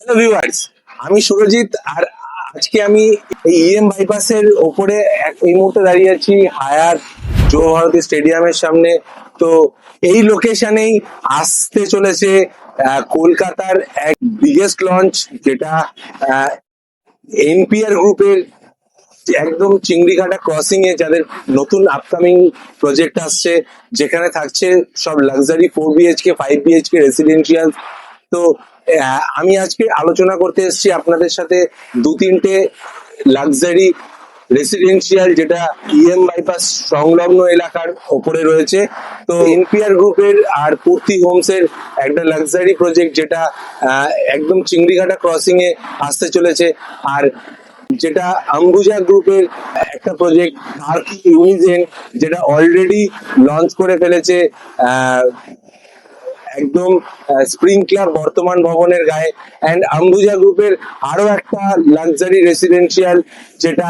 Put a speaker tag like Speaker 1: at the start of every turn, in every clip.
Speaker 1: Hello viewers, আমি সুরজিৎ। আর আজকে আমি এই ইএম বাইপাসের ওপরে এই মুহূর্তে দাঁড়িয়ে আছি হায়ার যুব ভারতী স্টেডিয়ামের সামনে। তো এই লোকেশনেই আসতে চলেছে কলকাতার এক বিগেস্ট লঞ্চ, যেটা এনপিআর গ্রুপের একদম চিংড়িঘাটা ক্রসিং এ যাদের নতুন আপকামিং প্রজেক্ট আসছে, যেখানে থাকছে সব লাক্সারি 4 BHK 5 BHK রেসিডেন্সিয়াল। তো আমি আজকে আলোচনা করতে এসেছি আপনাদের সাথে দু তিনটে লাক্সারি রেসিডেন্সিয়াল যেটা ইএম বাইপাস সংলগ্ন এলাকার ওপরে রয়েছে। তো এনপিআর গ্রুপের আর পূর্তি হোমস এর একটা লাক্সারি প্রজেক্ট, যেটা একদম চিংড়িঘাটা ক্রসিং এ আসতে চলেছে। আর যেটা আম্বুজা গ্রুপের একটা প্রজেক্ট পার্ক ইউনিজেন, যেটা অলরেডি লঞ্চ করে ফেলেছে একদম স্প্রিং ক্লাব বর্তমান ভবনের গায়ে। অ্যান্ড আম্বুজা গ্রুপের আরো একটা লাক্সারি রেসিডেন্সিয়াল, যেটা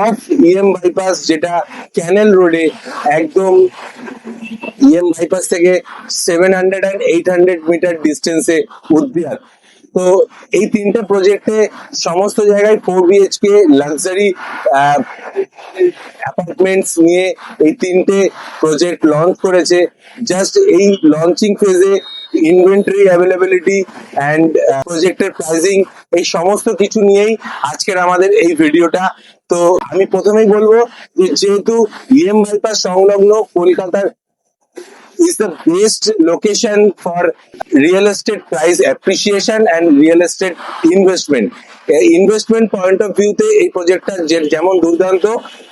Speaker 1: অফ ইএম বাইপাস, যেটা ক্যানেল রোডে একদম ইএম বাইপাস থেকে 700 and 800 মিটার ডিস্টেন্সে উদ্ভিয়ার। তো এই তিনটে প্রজেক্টে সমস্ত জায়গায় 4 BHK লাক্সারি অ্যাপার্টমেন্টস নিয়ে এই তিনটে প্রজেক্ট লঞ্চ করেছে। জাস্ট এই লঞ্চিং ফেজে ইনভেন্টরি অ্যাভেলেবিলিটি অ্যান্ড প্রজেক্টের প্রাইসিং, এই সমস্ত কিছু নিয়েই আজকের আমাদের এই ভিডিওটা। তো আমি প্রথমেই বলবো যে যেহেতু ইএম বাইপাস সংলগ্ন কলকাতার is the best location for real estate price appreciation and real estate investment. Investment point of ভিউতে এই প্রজেক্টটা যেমন দুর্দান্ত,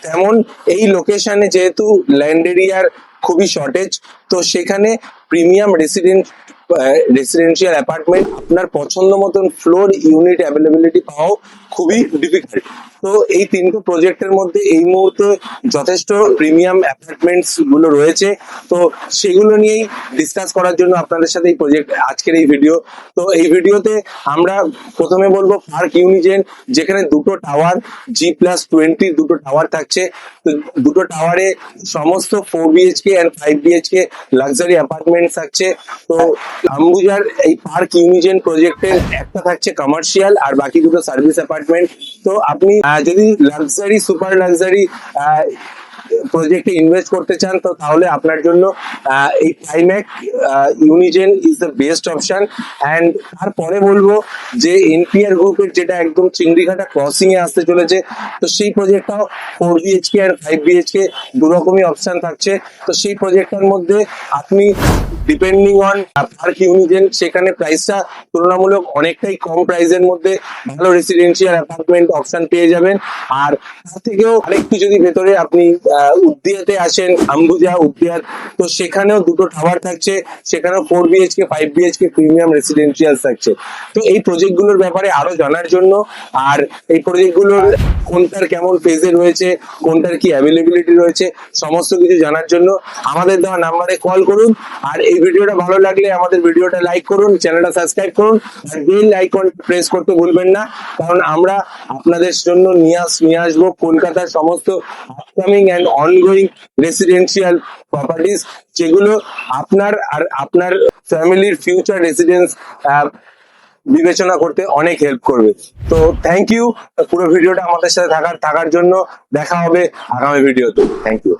Speaker 1: তেমন এই লোকেশনে যেহেতু ল্যান্ড এরিয়ার খুবই শর্টেজ, তো সেখানে প্রিমিয়াম রেসিডেন্সিয়াল অ্যাপার্টমেন্ট আপনার পছন্দ মতন ফ্লোর ইউনিট অ্যাভেলেবিলিটি পাওয়াও খুবই ডিফিকাল্ট। তো এই তিনটে প্রজেক্টের মধ্যে এই মুহূর্তে যথেষ্ট প্রিমিয়াম অ্যাপার্টমেন্টস গুলো রয়েছে। তো সেগুলো নিয়েই ডিসকাস করার জন্য আপনাদের সাথে এই প্রজেক্ট আজকের এই ভিডিও। তো এই ভিডিওতে আমরা প্রথমে বলবো পার্ক ইউনিজেন, যেখানে দুটো টাওয়ার G+20 দুটো টাওয়ার থাকছে। তো দুটো টাওয়ারে সমস্ত 4 BHK and 5 BHK luxury apartment থাকছে। তো আম্বুজার এই পার্ক ইউনিজেন প্রজেক্টের একটা থাকছে কমার্শিয়াল আর বাকি দুটো সার্ভিস অ্যাপার্টমেন্ট। তো আপনি যদি লাক্সারি সুপার লাক্সারি প্রজেক্টে ইনভেস্ট করতে চান, তো তাহলে আপনার জন্য এই Primarc Unigen is the best option. And তারপরে বলবো যে এনপিআর গ্রুপের যেটা একদম চিংড়িঘাটা ক্রসিং এ আসতে চলেছে, তো সেই প্রজেক্টটাও 4 BHK আর 5 BHK দু রকমই অপশন থাকছে। তো সেই প্রজেক্টটার মধ্যে আপনি ডিপেন্ডিং অন পার্ক ইউনিজেন, সেখানে প্রাইসটা তুলনামূলক অনেকটাই কম প্রাইসের মধ্যে ভালো রেসিডেন্সিয়াল অ্যাপার্টমেন্ট অপশন পেয়ে যাবেন। আর তার থেকেও আরেকটু যদি ভেতরে আপনি উদ্দিয়াতে আসেন, আম্বুজা উদ্দিয়ার, তো সেখানেও দুটো টাওয়ার থাকছে, সেখানেও 4 BHK 5 BHK প্রিমিয়াম রেসিডেন্সিয়াল থাকছে। তো এই প্রজেক্ট গুলোর ব্যাপারে আরো জানার জন্য, আর এই প্রজেক্ট গুলোর কোনটার কেমন ফেজে রয়েছে, কোনটার কি অ্যাভেলেবিলিটি রয়েছে, সমস্ত কিছু জানার জন্য আমাদের দেওয়া নাম্বারে কল করুন। আর এই ভিডিওটা ভালো লাগলে আমাদের ভিডিওটা লাইক করুন, চ্যানেলটা সাবস্ক্রাইব করুন, আর বেল আইকন প্রেস করতে ভুলবেন না, কারণ আমরা আপনাদের জন্য নিয়ে আসবো কলকাতার সমস্ত upcoming and ongoing residential properties, যেগুলো আপনার আর আপনার ফ্যামিলির ফিউচার রেসিডেন্স বিবেচনা করতে অনেক হেল্প করবে। তো থ্যাংক ইউ পুরো ভিডিওটা আমাদের সাথে থাকার জন্য। দেখা হবে আগামী ভিডিওতে। Thank you.